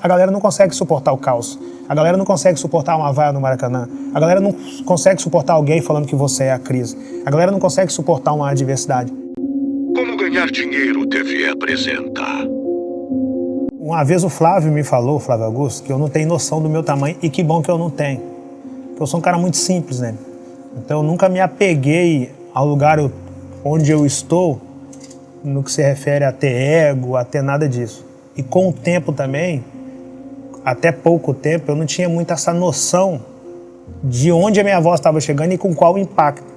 a galera não consegue suportar o caos. A galera não consegue suportar uma vaia no Maracanã. A galera não consegue suportar alguém falando que você é a crise. A galera não consegue suportar uma adversidade. Como ganhar dinheiro TV apresenta. Uma vez o Flávio me falou, o Flávio Augusto, que eu não tenho noção do meu tamanho, e que bom que eu não tenho. Porque eu sou um cara muito simples, né? Então eu nunca me apeguei ao lugar onde eu estou, no que se refere a ter ego, a ter nada disso. E com o tempo também, até pouco tempo, eu não tinha muito essa noção de onde a minha voz estava chegando e com qual impacto.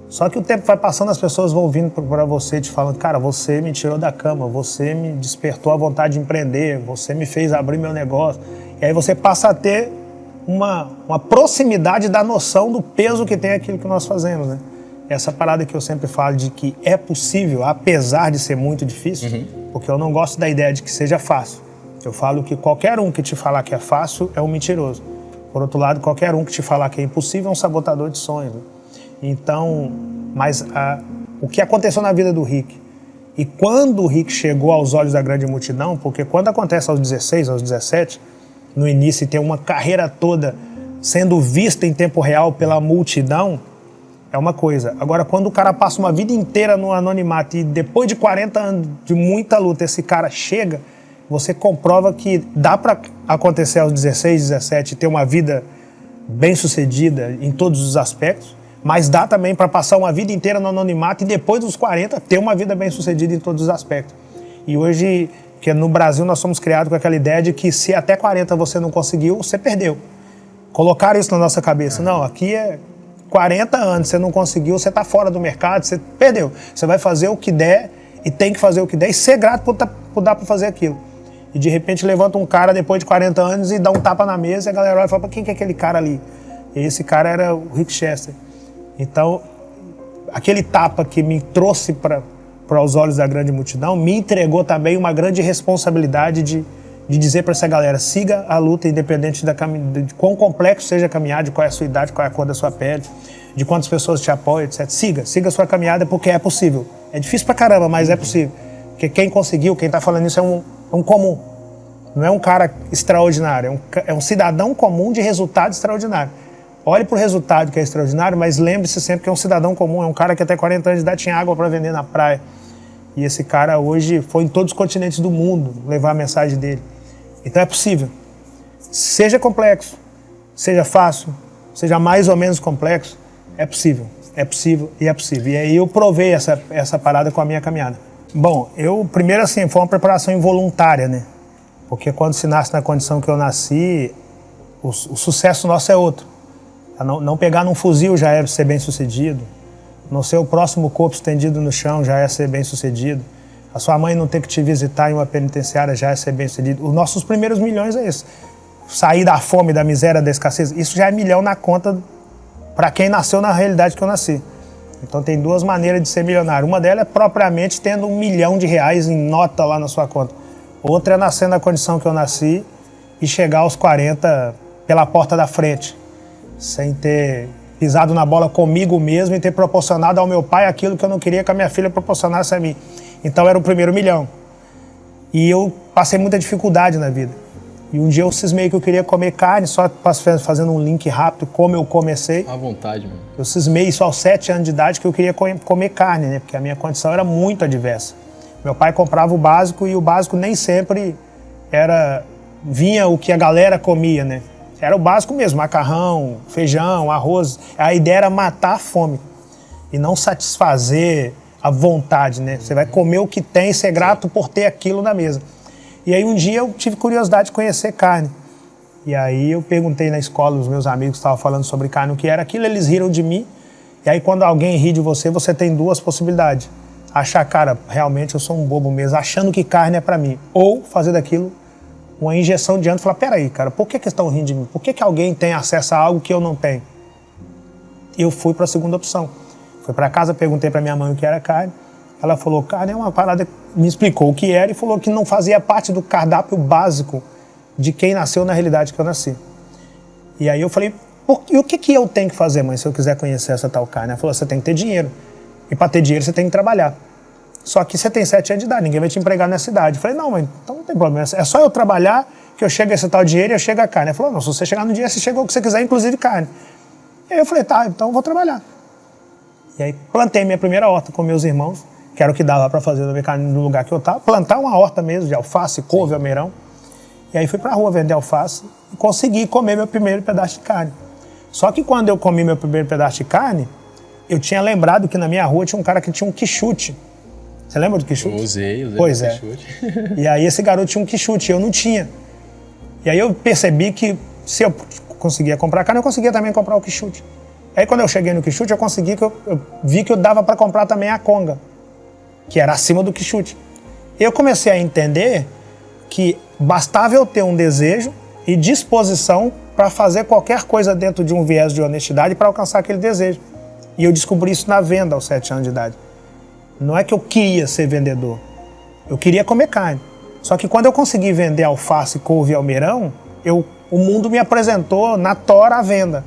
Só que o tempo vai passando, as pessoas vão vindo para você te falando, cara, você me tirou da cama, você me despertou a vontade de empreender, você me fez abrir meu negócio. E aí você passa a ter uma proximidade da noção do peso que tem aquilo que nós fazemos, né? Essa parada que eu sempre falo de que é possível, apesar de ser muito difícil, porque eu não gosto da ideia de que seja fácil. Eu falo que qualquer um que te falar que é fácil é um mentiroso. Por outro lado, qualquer um que te falar que é impossível é um sabotador de sonhos, né? Então, mas o que aconteceu na vida do Rick, e quando o Rick chegou aos olhos da grande multidão, porque quando acontece aos 16, aos 17, no início, tem uma carreira toda sendo vista em tempo real pela multidão, é uma coisa. Agora, quando o cara passa uma vida inteira no anonimato e depois de 40 anos de muita luta, esse cara chega, você comprova que dá para acontecer aos 16, 17 e ter uma vida bem-sucedida em todos os aspectos, mas dá também para passar uma vida inteira no anonimato e depois dos 40 ter uma vida bem-sucedida em todos os aspectos. E hoje, que no Brasil nós somos criados com aquela ideia de que se até 40 você não conseguiu, você perdeu. Colocaram isso na nossa cabeça. Não, aqui é 40 anos, você não conseguiu, você está fora do mercado, você perdeu. Você vai fazer o que der e tem que fazer o que der e ser grato por dar para fazer aquilo. E de repente levanta um cara depois de 40 anos e dá um tapa na mesa e a galera olha e fala, quem que é aquele cara ali? E esse cara era o Rick Chester. Então, aquele tapa que me trouxe para os olhos da grande multidão me entregou também uma grande responsabilidade de dizer para essa galera, siga a luta independente de quão complexo seja a caminhada, de qual é a sua idade, qual é a cor da sua pele, de quantas pessoas te apoiam, etc. Siga a sua caminhada porque é possível. É difícil pra caramba, mas é possível. Porque quem conseguiu, quem está falando isso é um comum. Não é um cara extraordinário, é um cidadão comum de resultado extraordinário. Olhe para o resultado que é extraordinário, mas lembre-se sempre que é um cidadão comum, é um cara que até 40 anos de idade tinha água para vender na praia. E esse cara hoje foi em todos os continentes do mundo levar a mensagem dele. Então é possível. Seja complexo, seja fácil, seja mais ou menos complexo, é possível. É possível e é possível. E aí eu provei essa parada com a minha caminhada. Bom, primeiro assim, foi uma preparação involuntária, né? Porque quando se nasce na condição que eu nasci, o sucesso nosso é outro. Não pegar num fuzil já é ser bem sucedido. Não ser o próximo corpo estendido no chão já é ser bem sucedido. A sua mãe não ter que te visitar em uma penitenciária já é ser bem sucedido. Os nossos primeiros milhões é isso. Sair da fome, da miséria, da escassez, isso já é milhão na conta para quem nasceu na realidade que eu nasci. Então tem duas maneiras de ser milionário. Uma delas é propriamente tendo R$1 milhão em nota lá na sua conta. Outra é nascer na condição que eu nasci e chegar aos 40 pela porta da frente, sem ter pisado na bola comigo mesmo e ter proporcionado ao meu pai aquilo que eu não queria que a minha filha proporcionasse a mim. Então era o primeiro milhão. E eu passei muita dificuldade na vida. E um dia eu cismei que eu queria comer carne, só fazendo um link rápido, como eu comecei. À vontade, mano. Eu cismei isso aos 7 anos de idade que eu queria comer carne, né? Porque a minha condição era muito adversa. Meu pai comprava o básico e o básico nem sempre vinha o que a galera comia, né? Era o básico mesmo, macarrão, feijão, arroz. A ideia era matar a fome e não satisfazer a vontade, né? Você vai comer o que tem e ser grato por ter aquilo na mesa. E aí um dia eu tive curiosidade de conhecer carne. E aí eu perguntei na escola, os meus amigos estavam falando sobre carne, o que era aquilo, eles riram de mim. E aí quando alguém ri de você, você tem duas possibilidades. Achar, cara, realmente eu sou um bobo mesmo, achando que carne é pra mim. Ou fazer daquilo uma injeção de ânimo e falar, peraí, cara, por que estão rindo de mim? Por que alguém tem acesso a algo que eu não tenho? E eu fui para a segunda opção. Fui para casa, perguntei para minha mãe o que era carne. Ela falou, carne é uma parada, me explicou o que era e falou que não fazia parte do cardápio básico de quem nasceu na realidade que eu nasci. E aí eu falei, e o que eu tenho que fazer, mãe, se eu quiser conhecer essa tal carne? Ela falou, você tem que ter dinheiro. E para ter dinheiro você tem que trabalhar. Só que você tem 7 anos de idade, ninguém vai te empregar nessa idade. Eu falei, não, mãe, então não tem problema. É só eu trabalhar que eu chego a esse tal dinheiro e eu chego a carne. Ele falou, não, se você chegar no dinheiro, você chegou o que você quiser, inclusive carne. E aí eu falei, tá, então eu vou trabalhar. E aí plantei minha primeira horta com meus irmãos, que era o que dava para fazer no lugar que eu estava. Plantar uma horta mesmo, de alface, couve, almeirão. E aí fui pra rua vender alface e consegui comer meu primeiro pedaço de carne. Só que quando eu comi meu primeiro pedaço de carne, eu tinha lembrado que na minha rua tinha um cara que tinha um quichute. Você lembra do quichute? Eu usei pois o é. quichute. E aí esse garoto tinha um quichute, eu não tinha. E aí eu percebi que se eu conseguia comprar carne, eu conseguia também comprar o quichute. Aí quando eu cheguei no quichute, eu vi que eu dava para comprar também a conga, que era acima do quichute. Eu comecei a entender que bastava eu ter um desejo e disposição para fazer qualquer coisa dentro de um viés de honestidade para alcançar aquele desejo. E eu descobri isso na venda aos 7 anos de idade. Não é que eu queria ser vendedor, eu queria comer carne. Só que quando eu consegui vender alface, couve e almeirão, o mundo me apresentou na tora a venda.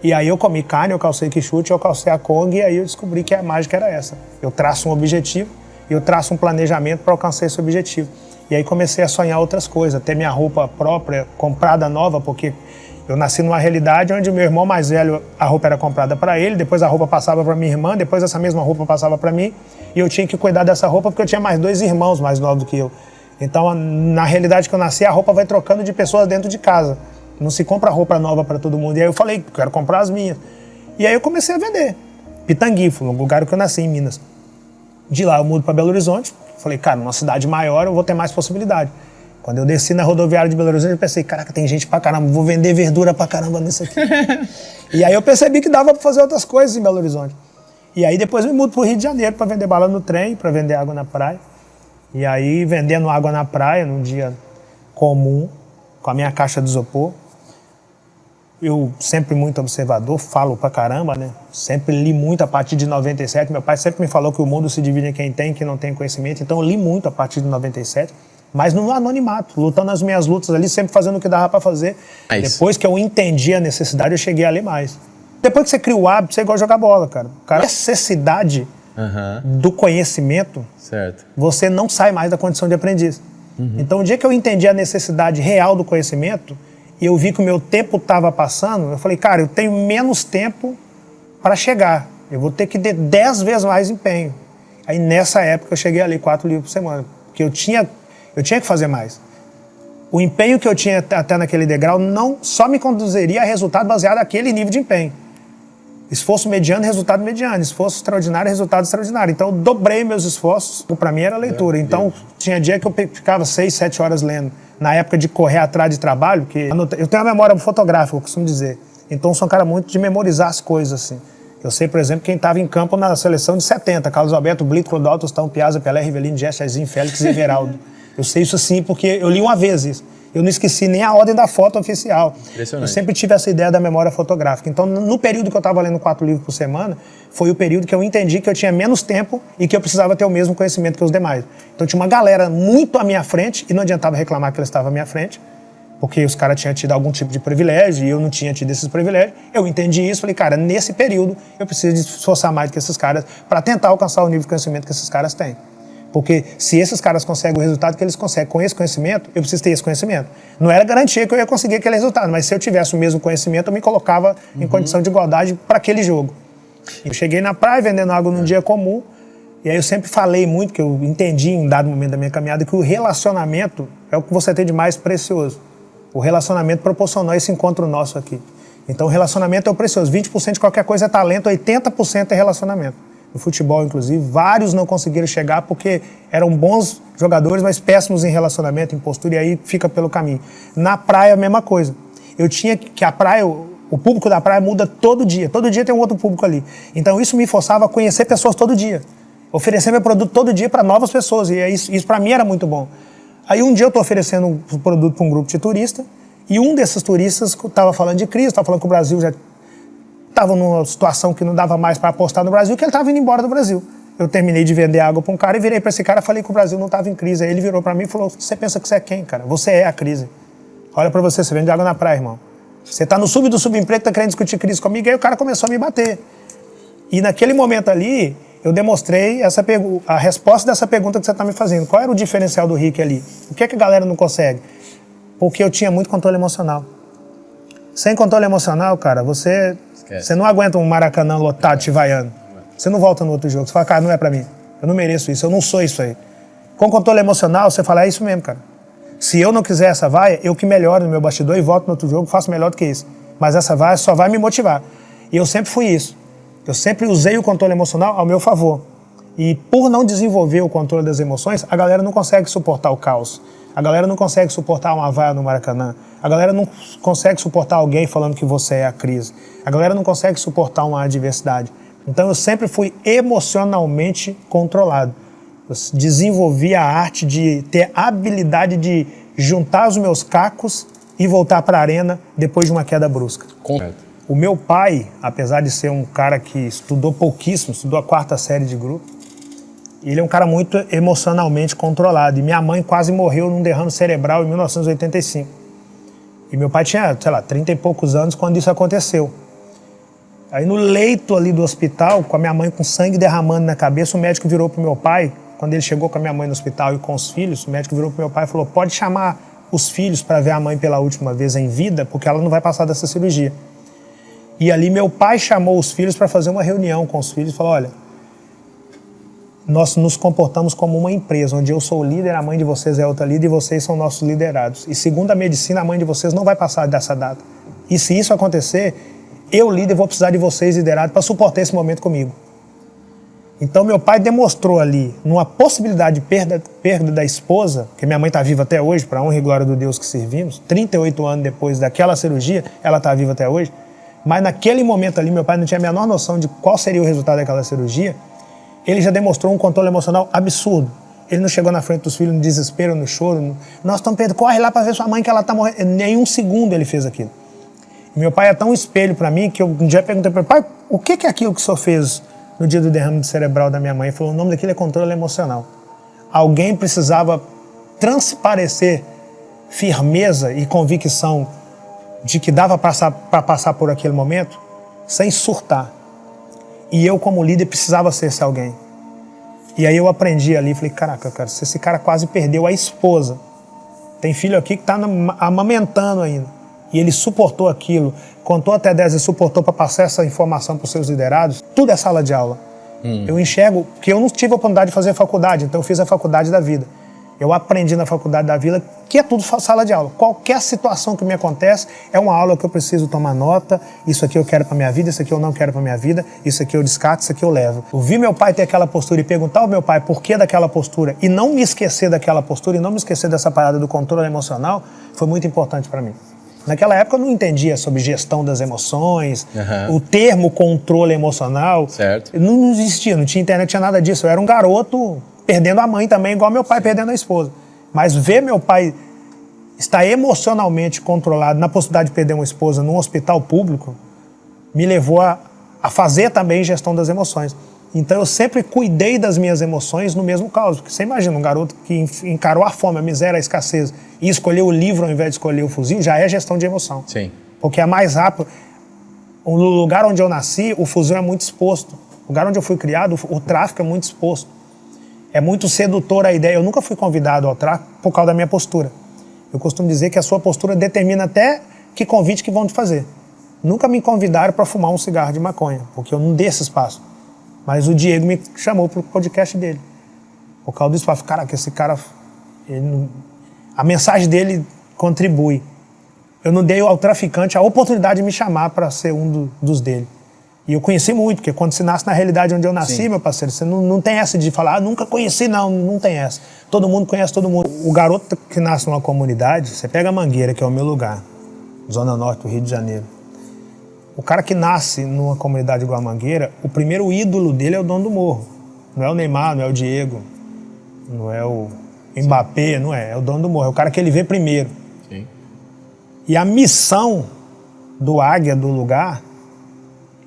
E aí eu comi carne, eu calcei quichute, eu calcei a conga e aí eu descobri que a mágica era essa. Eu traço um objetivo e eu traço um planejamento para alcançar esse objetivo. E aí comecei a sonhar outras coisas, ter minha roupa própria, comprada nova, porque eu nasci numa realidade onde o meu irmão mais velho, a roupa era comprada para ele, depois a roupa passava para minha irmã, depois essa mesma roupa passava para mim, e eu tinha que cuidar dessa roupa porque eu tinha mais 2 irmãos mais novos do que eu. Então, na realidade que eu nasci, a roupa vai trocando de pessoas dentro de casa. Não se compra roupa nova para todo mundo. E aí eu falei, quero comprar as minhas. E aí eu comecei a vender. Pitangui, no lugar que eu nasci, em Minas. De lá eu mudo para Belo Horizonte. Falei, cara, numa cidade maior eu vou ter mais possibilidade. Quando eu desci na rodoviária de Belo Horizonte, eu pensei, caraca, tem gente pra caramba, vou vender verdura pra caramba nisso aqui. E aí eu percebi que dava pra fazer outras coisas em Belo Horizonte. E aí depois eu me mudo pro Rio de Janeiro pra vender bala no trem, pra vender água na praia. E aí vendendo água na praia, num dia comum, com a minha caixa de isopor. Eu sempre muito observador, falo pra caramba, né? Sempre li muito a partir de 97. Meu pai sempre me falou que o mundo se divide em quem tem e quem não tem conhecimento. Então eu li muito a partir de 97. Mas no anonimato, lutando as minhas lutas ali, sempre fazendo o que dava pra fazer. Depois que eu entendi a necessidade, eu cheguei a ler mais. Depois que você cria o hábito, você é igual jogar bola, cara. A necessidade do conhecimento, certo, você não sai mais da condição de aprendiz. Então, o dia que eu entendi a necessidade real do conhecimento, e eu vi que o meu tempo estava passando, eu falei, cara, eu tenho menos tempo para chegar. Eu vou ter que ter 10 vezes mais empenho. Aí, nessa época, eu cheguei a ler 4 livros por semana. Porque eu tinha que fazer mais. O empenho que eu tinha até naquele degrau não só me conduziria a resultado baseado naquele nível de empenho. Esforço mediano, resultado mediano. Esforço extraordinário, resultado extraordinário. Então, eu dobrei meus esforços. Para mim, era leitura. Então, tinha dia que eu ficava 6, 7 horas lendo. Na época de correr atrás de trabalho, porque eu tenho uma memória fotográfica, eu costumo dizer. Então, eu sou um cara muito de memorizar as coisas, assim. Eu sei, por exemplo, quem estava em campo na seleção de 70. Carlos Alberto, Blito, Clodoaldo, Tostão, Piazza, Pelé, Rivelino, Jesse, Jairzinho, Félix e Everaldo. Eu sei isso assim porque eu li uma vez isso. Eu não esqueci nem a ordem da foto oficial. Impressionante. Eu sempre tive essa ideia da memória fotográfica. Então, no período que eu estava lendo 4 livros por semana, foi o período que eu entendi que eu tinha menos tempo e que eu precisava ter o mesmo conhecimento que os demais. Então, tinha uma galera muito à minha frente e não adiantava reclamar que ela estava à minha frente, porque os caras tinham tido algum tipo de privilégio e eu não tinha tido esses privilégios. Eu entendi isso, falei, cara, nesse período eu preciso de esforçar mais do que esses caras para tentar alcançar o nível de conhecimento que esses caras têm. Porque se esses caras conseguem o resultado que eles conseguem com esse conhecimento, eu preciso ter esse conhecimento. Não era garantia que eu ia conseguir aquele resultado, mas se eu tivesse o mesmo conhecimento, eu me colocava em condição de igualdade para aquele jogo. Eu cheguei na praia vendendo água num dia comum, e aí eu sempre falei muito, que eu entendi em um dado momento da minha caminhada, que o relacionamento é o que você tem de mais precioso. O relacionamento proporcionou esse encontro nosso aqui. Então o relacionamento é o precioso. 20% de qualquer coisa é talento, 80% é relacionamento. No futebol, inclusive, vários não conseguiram chegar porque eram bons jogadores, mas péssimos em relacionamento, em postura, e aí fica pelo caminho. Na praia, a mesma coisa. Eu tinha que a praia, o público da praia muda todo dia tem um outro público ali. Então isso me forçava a conhecer pessoas todo dia, oferecer meu produto todo dia para novas pessoas, e isso para mim era muito bom. Aí um dia eu estou oferecendo um produto para um grupo de turista, e um desses turistas estava falando de crise, estava falando que o Brasil já estava numa situação que não dava mais para apostar no Brasil, que ele estava indo embora do Brasil. Eu terminei de vender água para um cara e virei para esse cara e falei que o Brasil não estava em crise. Aí ele virou para mim e falou, você pensa que você é quem, cara? Você é a crise. Olha para você vende água na praia, irmão. Você está no sub do subemprego, está querendo discutir crise comigo, aí o cara começou a me bater. E naquele momento ali, eu demonstrei a resposta dessa pergunta que você está me fazendo. Qual era o diferencial do Rick ali? O que é que a galera não consegue? Porque eu tinha muito controle emocional. Sem controle emocional, cara, você não aguenta um Maracanã lotado te vaiando. Você não volta no outro jogo. Você fala, cara, não é pra mim. Eu não mereço isso, eu não sou isso aí. Com controle emocional, você fala, é isso mesmo, cara. Se eu não quiser essa vaia, eu que melhoro no meu bastidor e volto no outro jogo, faço melhor do que isso. Mas essa vaia só vai me motivar. E eu sempre fui isso. Eu sempre usei o controle emocional ao meu favor. E por não desenvolver o controle das emoções, a galera não consegue suportar o caos. A galera não consegue suportar uma vaia no Maracanã. A galera não consegue suportar alguém falando que você é a crise. A galera não consegue suportar uma adversidade. Então eu sempre fui emocionalmente controlado. Eu desenvolvi a arte de ter a habilidade de juntar os meus cacos e voltar para a arena depois de uma queda brusca. O meu pai, apesar de ser um cara que estudou pouquíssimo, estudou a 4ª série de grupo, ele é um cara muito emocionalmente controlado. E minha mãe quase morreu num derrame cerebral em 1985. E meu pai tinha, 30 e poucos anos quando isso aconteceu. Aí no leito ali do hospital, com a minha mãe com sangue derramando na cabeça, o médico virou pro meu pai, quando ele chegou com a minha mãe no hospital e com os filhos, o médico virou pro meu pai e falou, pode chamar os filhos para ver a mãe pela última vez em vida, porque ela não vai passar dessa cirurgia. E ali meu pai chamou os filhos para fazer uma reunião com os filhos e falou, olha, nós nos comportamos como uma empresa, onde eu sou o líder, a mãe de vocês é outra líder e vocês são nossos liderados. E segundo a medicina, a mãe de vocês não vai passar dessa data. E se isso acontecer, eu, líder, vou precisar de vocês, liderados, para suportar esse momento comigo. Então, meu pai demonstrou ali, numa possibilidade de perda da esposa, que minha mãe está viva até hoje, para a honra e glória do Deus que servimos, 38 anos depois daquela cirurgia, ela está viva até hoje, mas naquele momento ali, meu pai não tinha a menor noção de qual seria o resultado daquela cirurgia, ele já demonstrou um controle emocional absurdo. Ele não chegou na frente dos filhos no desespero, no choro, nós estamos perdendo, corre lá para ver sua mãe que ela está morrendo. Nem um segundo ele fez aquilo. Meu pai é tão um espelho para mim que eu um dia perguntei para ele, pai, o que é aquilo que o senhor fez no dia do derrame cerebral da minha mãe? Ele falou, o nome daquilo é controle emocional. Alguém precisava transparecer firmeza e convicção de que dava para passar por aquele momento sem surtar. E eu, como líder, precisava ser esse alguém. E aí eu aprendi ali, falei, caraca, cara, se esse cara quase perdeu a esposa, tem filho aqui que está amamentando ainda. E ele suportou aquilo, contou até 10 e suportou para passar essa informação para os seus liderados, tudo é sala de aula. Eu enxergo que eu não tive a oportunidade de fazer faculdade, então eu fiz a faculdade da vida. Eu aprendi na faculdade da vida que é tudo sala de aula. Qualquer situação que me acontece é uma aula que eu preciso tomar nota, isso aqui eu quero para minha vida, isso aqui eu não quero para minha vida, isso aqui eu descarto, isso aqui eu levo. Ouvir meu pai ter aquela postura e perguntar ao meu pai por que daquela postura e não me esquecer daquela postura e não me esquecer dessa parada do controle emocional foi muito importante para mim. Naquela época eu não entendia sobre gestão das emoções, o termo controle emocional. Certo. Não existia, não tinha internet, não tinha nada disso. Eu era um garoto perdendo a mãe também, igual meu pai perdendo a esposa. Mas ver meu pai estar emocionalmente controlado na possibilidade de perder uma esposa num hospital público me levou a fazer também gestão das emoções. Então eu sempre cuidei das minhas emoções no mesmo caos. Porque você imagina, um garoto que encarou a fome, a miséria, a escassez e escolheu o livro ao invés de escolher o fuzil, já é gestão de emoção. Sim. Porque é mais rápido. No lugar onde eu nasci, o fuzil é muito exposto. No lugar onde eu fui criado, o tráfico é muito exposto. É muito sedutor a ideia. Eu nunca fui convidado ao tráfico por causa da minha postura. Eu costumo dizer que a sua postura determina até que convite que vão te fazer. Nunca me convidaram para fumar um cigarro de maconha, porque eu não dei esse espaço. Mas o Diego me chamou para o podcast dele. Por causa disso, eu falei, caraca, esse cara, a mensagem dele contribui. Eu não dei ao traficante a oportunidade de me chamar para ser um dos dele. E eu conheci muito, porque quando você nasce na realidade onde eu nasci, sim, meu parceiro, você não tem essa de falar, nunca conheci, não tem essa. Todo mundo conhece todo mundo. O garoto que nasce numa comunidade, você pega a Mangueira, que é o meu lugar, Zona Norte do Rio de Janeiro. O cara que nasce numa comunidade igual a Mangueira, o primeiro ídolo dele é o dono do morro. Não é o Neymar, não é o Diego, não é o Mbappé, não é. É o dono do morro, é o cara que ele vê primeiro. Sim. E a missão do águia do lugar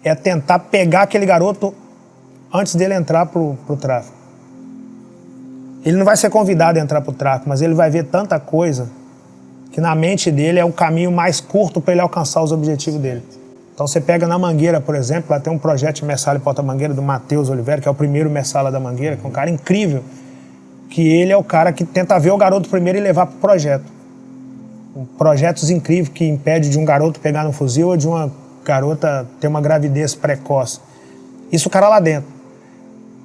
é tentar pegar aquele garoto antes dele entrar pro tráfico. Ele não vai ser convidado a entrar pro tráfico, mas ele vai ver tanta coisa que na mente dele é o caminho mais curto para ele alcançar os objetivos dele. Então você pega na Mangueira, por exemplo, lá tem um projeto de Messala e Porta-Mangueira do Matheus Oliveira, que é o primeiro Messala da Mangueira, que é um cara incrível, que ele é o cara que tenta ver o garoto primeiro e levar pro projeto. projetos incríveis que impedem de um garoto pegar no fuzil ou de uma garota ter uma gravidez precoce. Isso o cara lá dentro.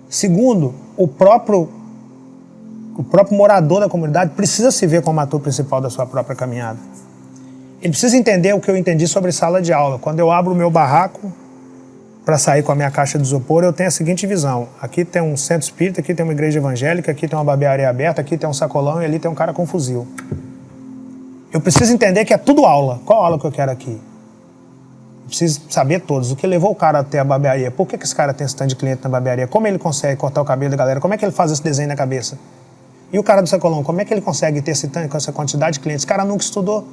Segundo, o próprio morador da comunidade precisa se ver como ator principal da sua própria caminhada. Ele precisa entender o que eu entendi sobre sala de aula. Quando eu abro o meu barraco para sair com a minha caixa de isopor, eu tenho a seguinte visão. Aqui tem um centro espírita, aqui tem uma igreja evangélica, aqui tem uma barbearia aberta, aqui tem um sacolão e ali tem um cara com fuzil. Eu preciso entender que é tudo aula. Qual aula que eu quero aqui? Eu preciso saber todos. O que levou o cara até a barbearia? Por que esse cara tem stand de cliente na barbearia? Como ele consegue cortar o cabelo da galera? Como é que ele faz esse desenho na cabeça? E o cara do sacolão, como é que ele consegue ter com essa quantidade de clientes? Esse cara nunca estudou.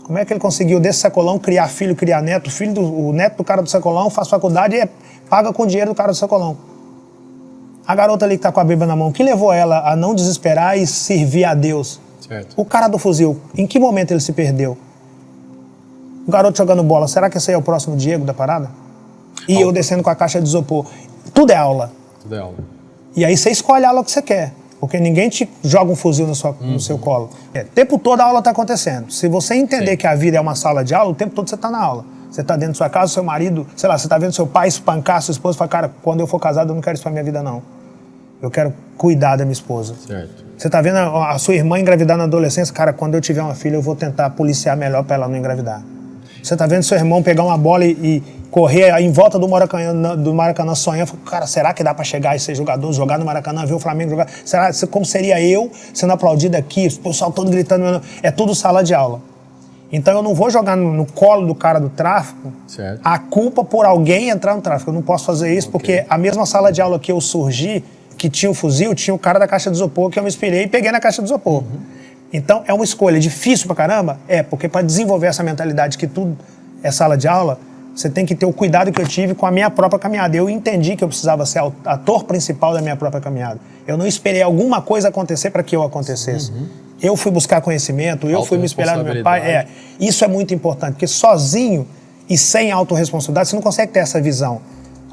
Como é que ele conseguiu desse sacolão criar filho, criar neto? O neto do cara do sacolão faz faculdade e paga com o dinheiro do cara do sacolão. A garota ali que tá com a Bíblia na mão, o que levou ela a não desesperar e servir a Deus? Certo. O cara do fuzil, em que momento ele se perdeu? O garoto jogando bola, será que esse aí é o próximo Diego da parada? E eu descendo com a caixa de isopor. Tudo é aula. Tudo é aula. E aí você escolhe a aula que você quer. Porque ninguém te joga um fuzil no seu colo. O tempo todo a aula está acontecendo. Se você entender que a vida é uma sala de aula, o tempo todo você está na aula. Você está dentro da sua casa, seu marido, sei lá, você está vendo seu pai espancar sua esposa e fala, cara, quando eu for casado eu não quero isso pra minha vida não. Eu quero cuidar da minha esposa. Certo. Você está vendo a sua irmã engravidar na adolescência, cara, quando eu tiver uma filha eu vou tentar policiar melhor para ela não engravidar. Você está vendo seu irmão pegar uma bola e correr em volta do Maracanã sonhando, cara, será que dá para chegar e ser jogador, jogar no Maracanã, ver o Flamengo jogar? Será, como seria eu sendo aplaudido aqui, o pessoal todo gritando, é tudo sala de aula. Então eu não vou jogar no colo do cara do tráfico a culpa por alguém entrar no tráfico. Eu não posso fazer isso porque a mesma sala de aula que eu surgi, que tinha o fuzil, tinha o cara da caixa de isopor que eu me inspirei e peguei na caixa de isopor. Então é uma escolha difícil pra caramba? Porque para desenvolver essa mentalidade que tudo é sala de aula, você tem que ter o cuidado que eu tive com a minha própria caminhada. Eu entendi que eu precisava ser o ator principal da minha própria caminhada. Eu não esperei alguma coisa acontecer para que eu acontecesse. Eu fui buscar conhecimento, eu fui me espelhar no meu pai. Isso é muito importante, porque sozinho e sem autorresponsabilidade você não consegue ter essa visão.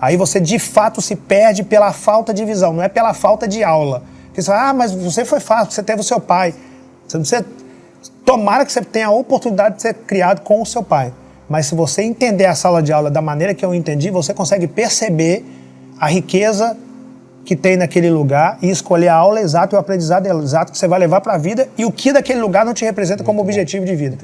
Aí você de fato se perde pela falta de visão, não é pela falta de aula. Porque você fala, mas você foi fácil, você teve o seu pai. Tomara que você tenha a oportunidade de ser criado com o seu pai. Mas se você entender a sala de aula da maneira que eu entendi, você consegue perceber a riqueza que tem naquele lugar e escolher a aula exata e o aprendizado exato que você vai levar para a vida e o que daquele lugar não te representa como objetivo de vida.